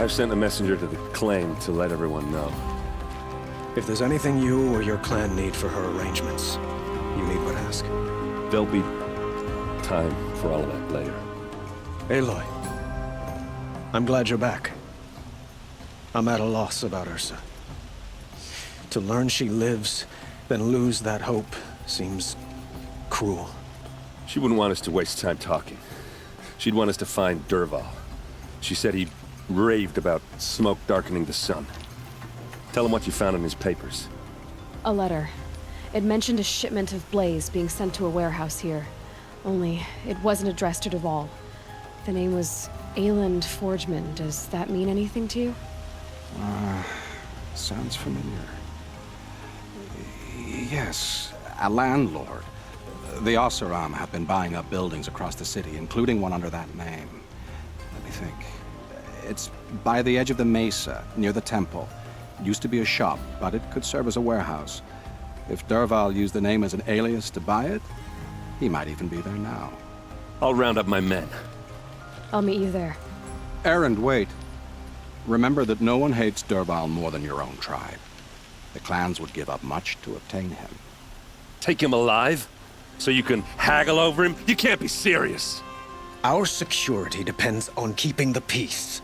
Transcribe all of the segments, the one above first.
I've sent a messenger to the claim to let everyone know. If there's anything you or your clan need for her arrangements, you need but ask. There'll be time for all of that later. Aloy, I'm glad you're back. I'm at a loss about Ursa. To learn she lives, then lose that hope, seems cruel. She wouldn't want us to waste time talking. She'd want us to find Dervahl. She said he raved about smoke darkening the sun. Tell him what you found in his papers. A letter. It mentioned a shipment of blaze being sent to a warehouse here. Only, it wasn't addressed to Dervahl. The name was Ayland Forgeman. Does that mean anything to you? Sounds familiar. Yes, a landlord. The Oseram have been buying up buildings across the city, including one under that name. Let me think. It's by the edge of the mesa, near the temple. It used to be a shop, but it could serve as a warehouse. If Dervahl used the name as an alias to buy it, he might even be there now. I'll round up my men. I'll meet you there. Erend, wait. Remember that no one hates Dervahl more than your own tribe. The clans would give up much to obtain him. Take him alive? So you can haggle over him? You can't be serious. Our security depends on keeping the peace.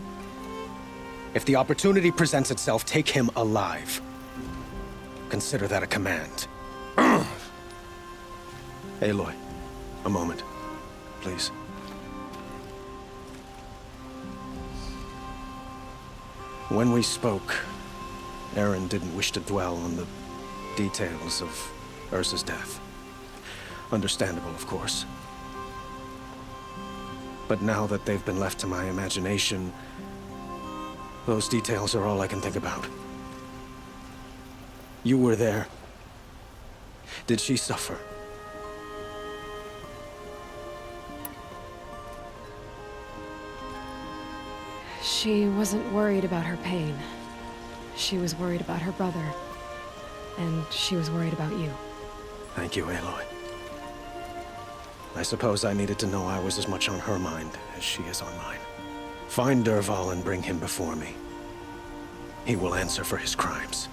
If the opportunity presents itself, take him alive. Consider that a command. Aloy, a moment, please. When we spoke, Erend didn't wish to dwell on the details of Ursa's death. Understandable, of course. But now that they've been left to my imagination, those details are all I can think about. You were there. Did she suffer? She wasn't worried about her pain. She was worried about her brother. And she was worried about you. Thank you, Aloy. I suppose I needed to know I was as much on her mind as she is on mine. Find Dervahl and bring him before me. He will answer for his crimes.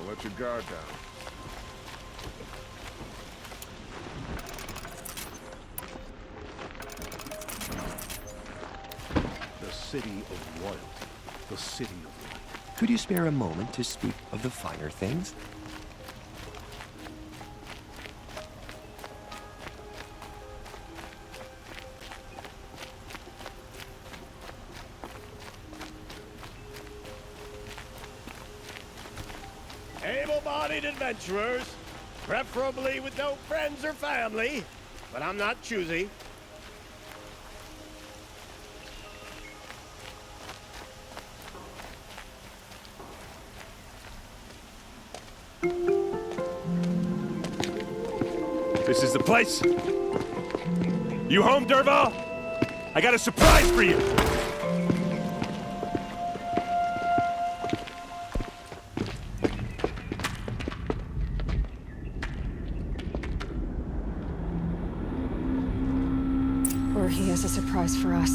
Let your guard down. The city of royalty. The city of light. Could you spare a moment to speak of the finer things? Able-bodied adventurers, preferably with no friends or family, but I'm not choosy. This is the place? You home, Dervahl? I got a surprise for you! Or he has a surprise for us.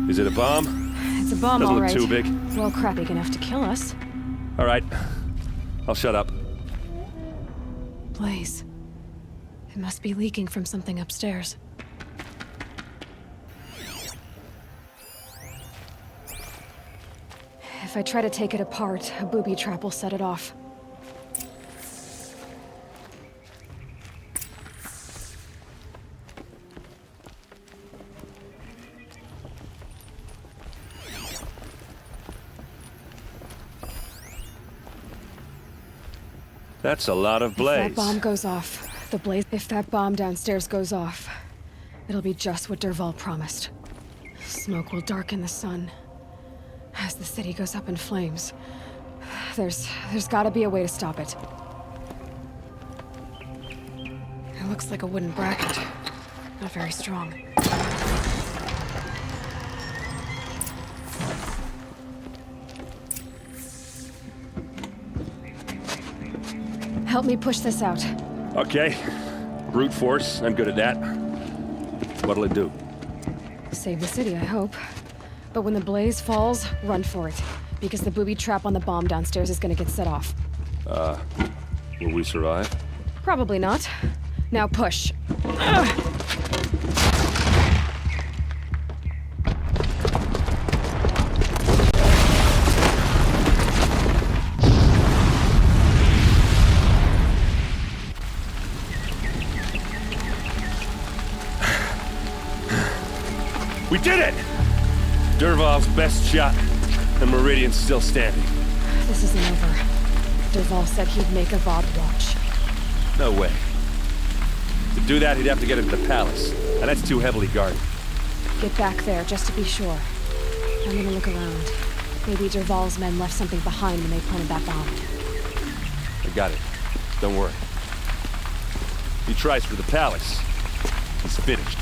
Is it a bomb? It's a bomb, Doesn't all look right. too big. Well, crap, big enough to kill us. All right. I'll shut up. Blaze. It must be leaking from something upstairs. If I try to take it apart, a booby trap will set it off. That's a lot of If blaze. that bomb goes off, if that bomb downstairs goes off, it'll be just what Dervahl promised. Smoke will darken the sun. As the city goes up in flames, there's gotta be a way to stop it. It looks like a wooden bracket. Not very strong. Help me push this out. Okay. Brute force, I'm good at that. What'll it do? Save the city, I hope. But when the blaze falls, run for it. Because the booby trap on the bomb downstairs is gonna get set off. Will we survive? Probably not. Now push. We did it! Dervahl's best shot, and Meridian's still standing. This isn't over. Dervahl said he'd make a VOD watch. No way. To do that, he'd have to get into the palace, and that's too heavily guarded. Get back there, just to be sure. I'm gonna look around. Maybe Dervahl's men left something behind when they planted that bomb. I got it. Don't worry. He tries for the palace. He's finished.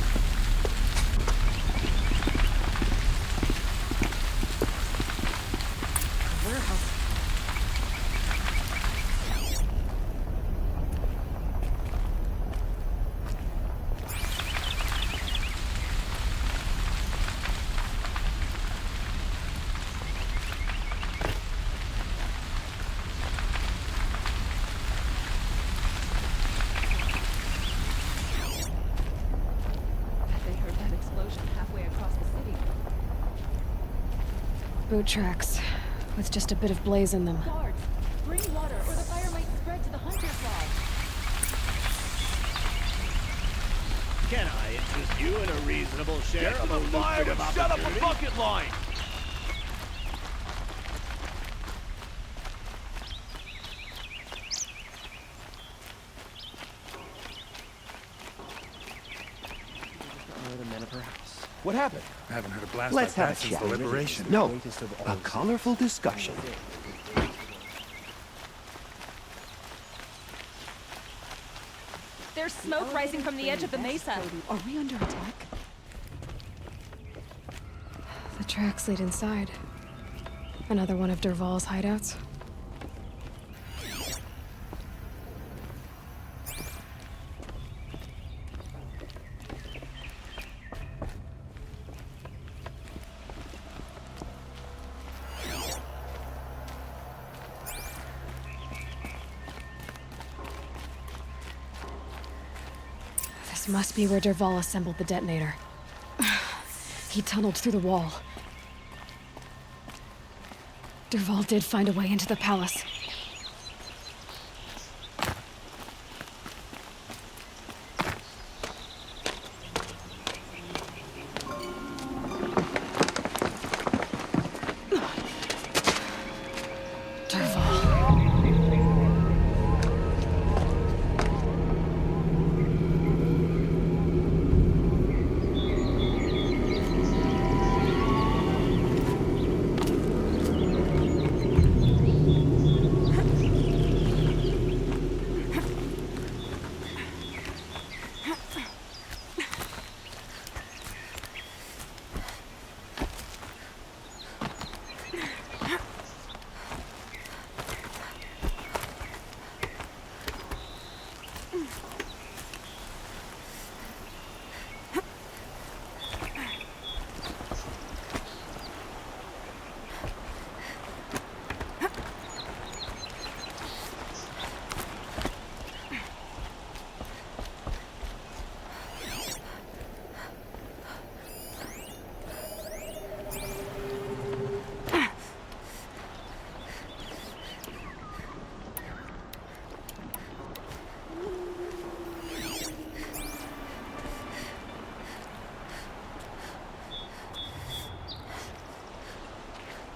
Boot tracks, with just a bit of blaze in them. Guards, bring water or the fire might spread to the hunter's lodge. Can I interest you in a reasonable share of a Fire lucrative and set up a opportunity? bucket line! What happened? I haven't heard a blast Let's like have that a since chat. the liberation. No, a colorful discussion. There's smoke rising from the edge of the mesa. Are we under attack? The tracks lead inside. Another one of Dervahl's hideouts. This must be where Dervahl assembled the detonator. He tunneled through the wall. Dervahl did find a way into the palace.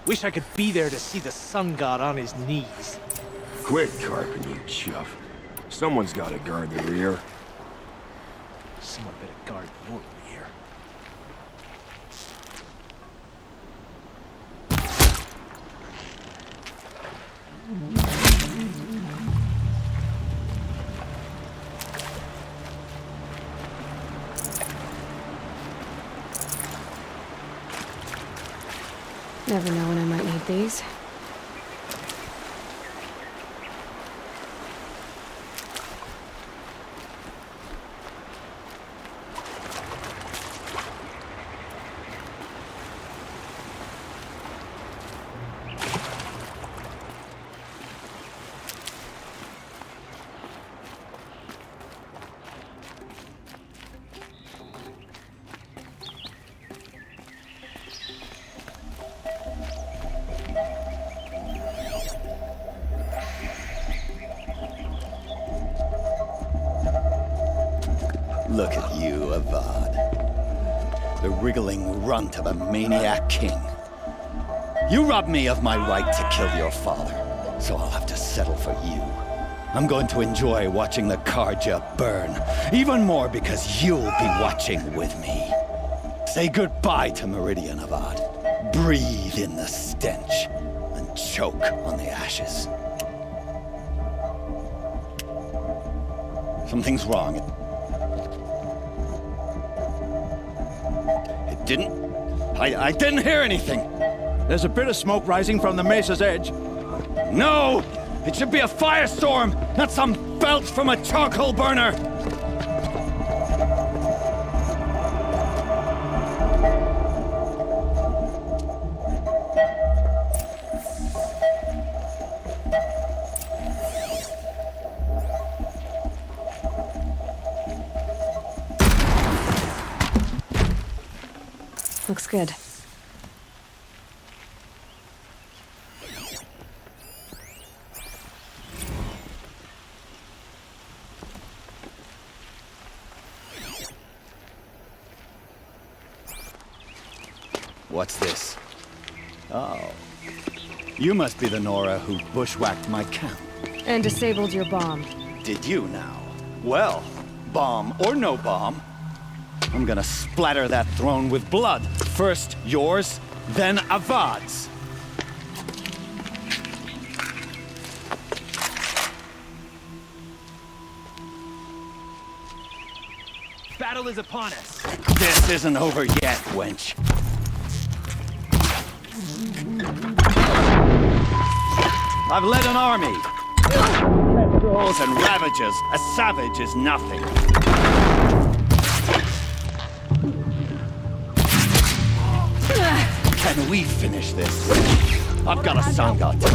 Wish I could be there to see the sun god on his knees. Quit carping, you chuff. Someone's gotta guard the rear. Someone better guard your rear. Never know when I might need these. Look at you, Avad. The wriggling runt of a maniac king. You robbed me of my right to kill your father, so I'll have to settle for you. I'm going to enjoy watching the Karja burn, even more because you'll be watching with me. Say goodbye to Meridian, Avad. Breathe in the stench, and choke on the ashes. Something's wrong. I didn't hear anything. There's a bit of smoke rising from the mesa's edge. No! It should be a firestorm, not some belch from a charcoal burner! Looks good. What's this? Oh. You must be the Nora who bushwhacked my camp. And disabled your bomb. Did you now? Well, bomb or no bomb, I'm gonna splatter that throne with blood. First yours, then Avad's. Battle is upon us. This isn't over yet, wench. I've led an army. Kestrels and ravages. A savage is nothing. Can we finish this? I've got a sangha to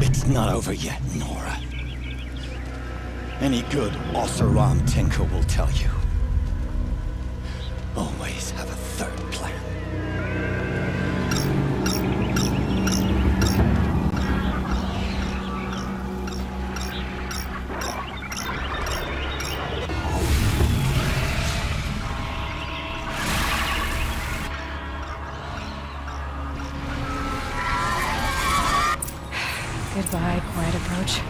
It's not over yet, Nora. Any good Oseram tinker will tell you. Always have a third plan. Goodbye, quiet approach.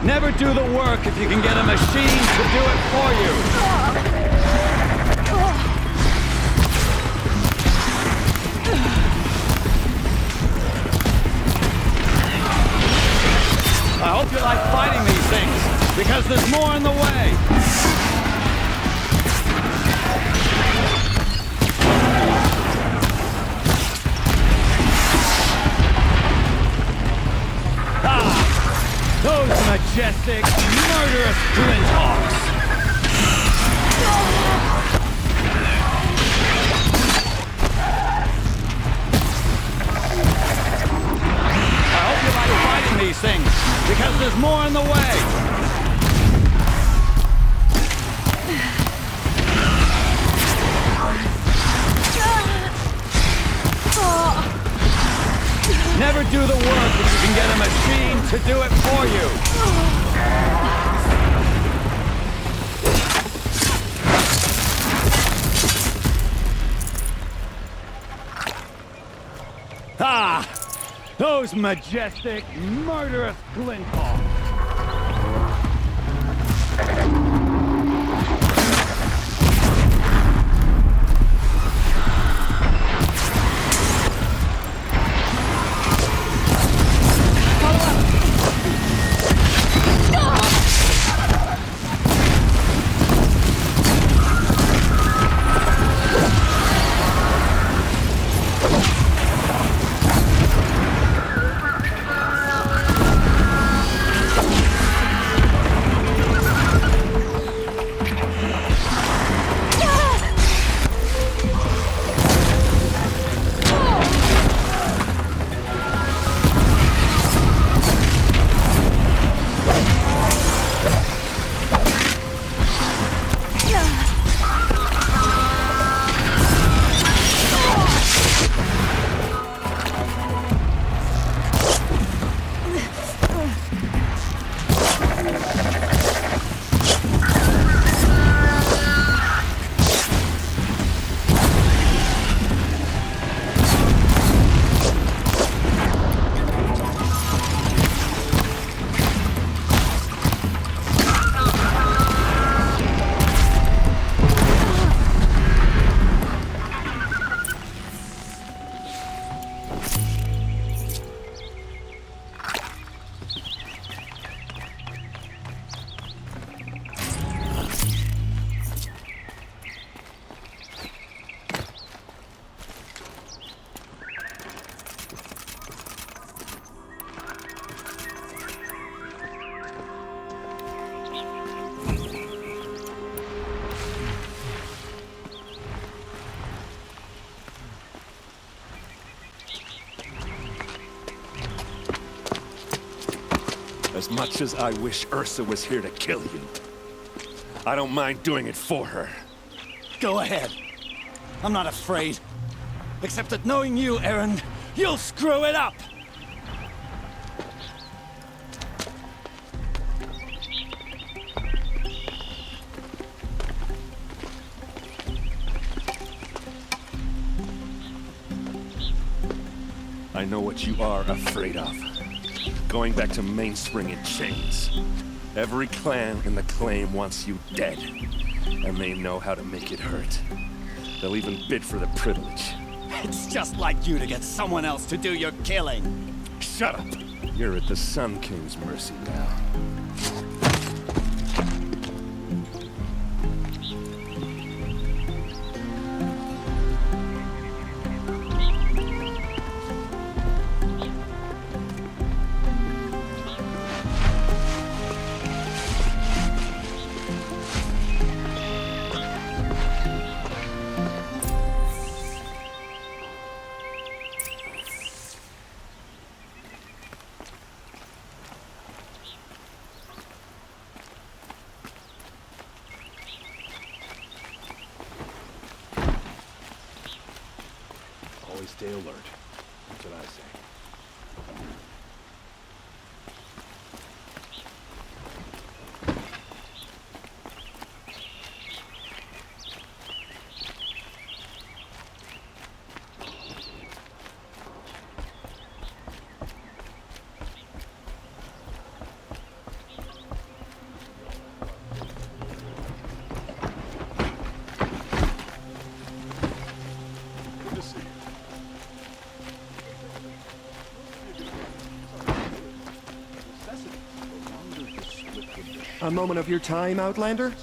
Never do the work if you can get a machine to do it for you. I hope you like fighting these things, because there's more in the way. Those majestic, murderous flinthawks! I hope you like fighting these things, because there's more in the way! Never do the work if you can get a machine to do it for you. Ah! Those majestic, murderous glinthawks! As much as I wish Ursa was here to kill you, I don't mind doing it for her. Go ahead. I'm not afraid. Except that knowing you, Aaron, you'll screw it up! I know what you are afraid of. Going back to Mainspring in chains. Every clan in the claim wants you dead, and they know how to make it hurt. They'll even bid for the privilege. It's just like you to get someone else to do your killing. Shut up! You're at the Sun King's mercy now. Always stay alert. That's what I say. A moment of your time, Outlander? There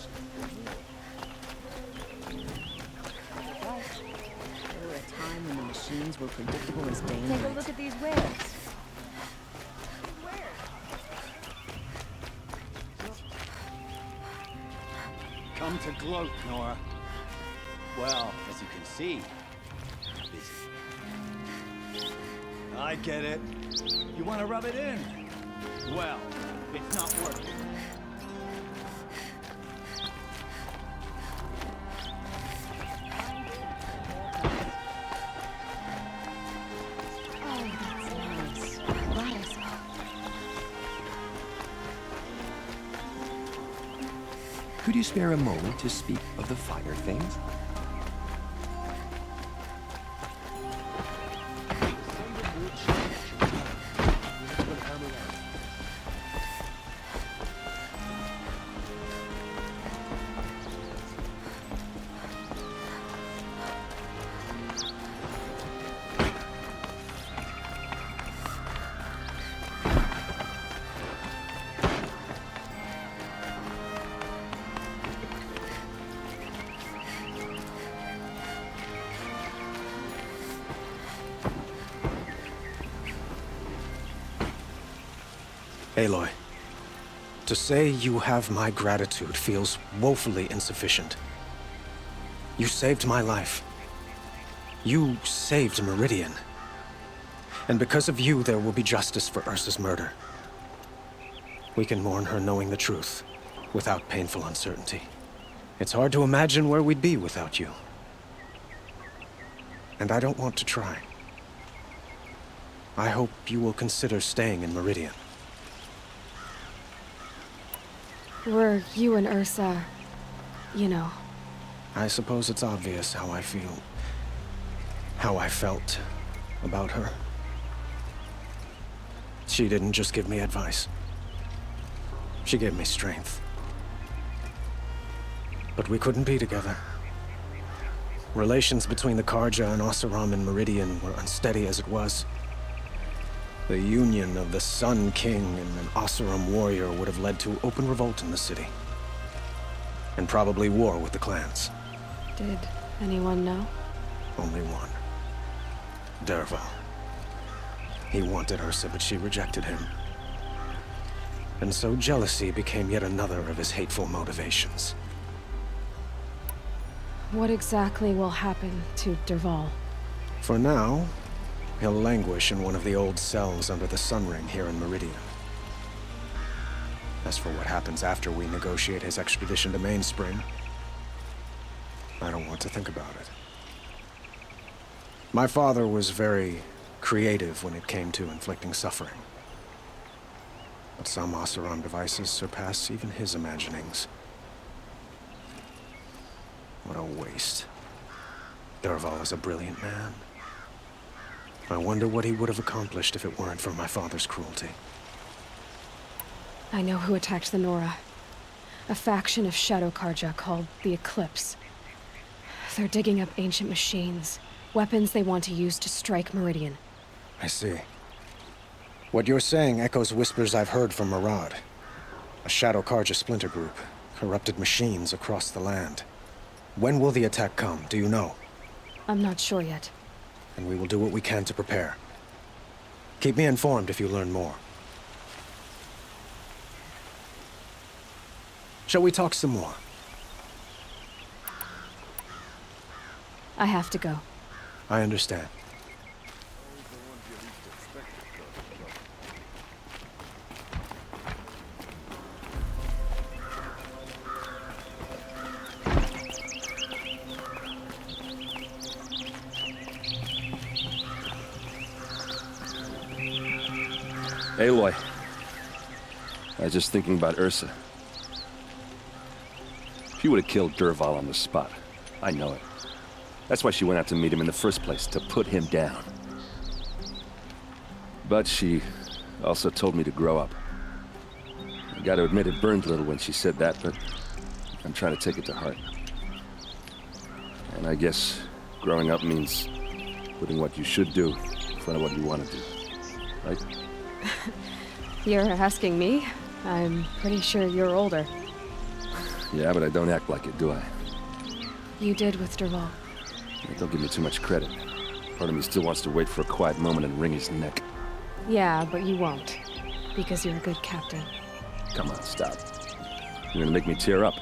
were a time when the machines were predictable as daylight. Take a look at these wares. Come to gloat, Nora. Well, as you can see, busy. I get it. You want to rub it in? Well, it's not working. Oh, that's nice. Could you spare a moment to speak of the finer things? Aloy, to say you have my gratitude feels woefully insufficient. You saved my life. You saved Meridian. And because of you, there will be justice for Ursa's murder. We can mourn her knowing the truth, without painful uncertainty. It's hard to imagine where we'd be without you. And I don't want to try. I hope you will consider staying in Meridian. Were you and Ursa, you know? I suppose it's obvious how I feel. How I felt about her. She didn't just give me advice. She gave me strength. But we couldn't be together. Relations between the Karja and Oseram and Meridian were unsteady as it was. The union of the Sun King and an Oseram warrior would have led to open revolt in the city. And probably war with the clans. Did anyone know? Only one. Dervahl. He wanted Ursa, but she rejected him. And so jealousy became yet another of his hateful motivations. What exactly will happen to Dervahl? For now, he'll languish in one of the old cells under the Sun Ring here in Meridian. As for what happens after we negotiate his extradition to Mainspring, I don't want to think about it. My father was very creative when it came to inflicting suffering. But some Oseram devices surpass even his imaginings. What a waste. Dervahl is a brilliant man. I wonder what he would have accomplished if it weren't for my father's cruelty. I know who attacked the Nora. A faction of Shadow Karja called the Eclipse. They're digging up ancient machines, weapons they want to use to strike Meridian. I see. What you're saying echoes whispers I've heard from Murad. A Shadow Karja splinter group, corrupted machines across the land. When will the attack come, do you know? I'm not sure yet. And we will do what we can to prepare. Keep me informed if you learn more. Shall we talk some more? I have to go. I understand. Aloy. I was just thinking about Ursa. She would have killed Dervahl on the spot. I know it. That's why she went out to meet him in the first place, to put him down. But she also told me to grow up. I gotta admit it burned a little when she said that, but I'm trying to take it to heart. And I guess growing up means putting what you should do in front of what you want to do. Right? You're asking me? I'm pretty sure you're older. Yeah, but I don't act like it, do I? You did with Dervahl. Don't give me too much credit. Part of me still wants to wait for a quiet moment and wring his neck. Yeah, but you won't. Because you're a good captain. Come on, stop. You're gonna make me tear up.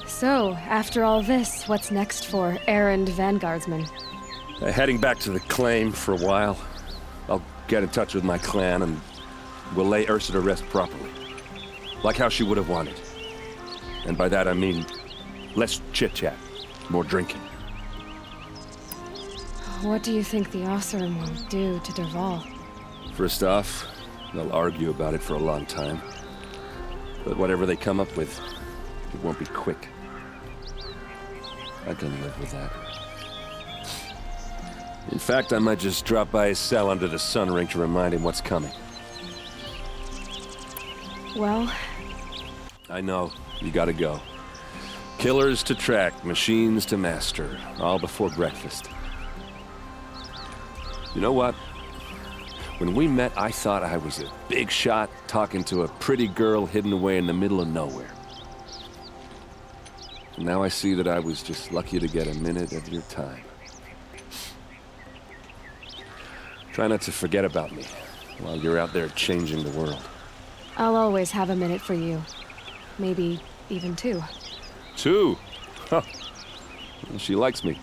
So, after all this, what's next for errand vanguardsman? Heading back to the claim for a while. I'll get in touch with my clan and we'll lay Ursa to rest properly. Like how she would have wanted. And by that I mean less chit-chat, more drinking. What do you think the Oseram will do to Dervahl? First off, they'll argue about it for a long time. But whatever they come up with, it won't be quick. I can live with that. In fact, I might just drop by his cell under the sun ring to remind him what's coming. Well... I know. You gotta go. Killers to track, machines to master, all before breakfast. You know what? When we met, I thought I was a big shot talking to a pretty girl hidden away in the middle of nowhere. And now I see that I was just lucky to get a minute of your time. Try not to forget about me while you're out there changing the world. I'll always have a minute for you. Maybe even two. Two? Huh. She likes me.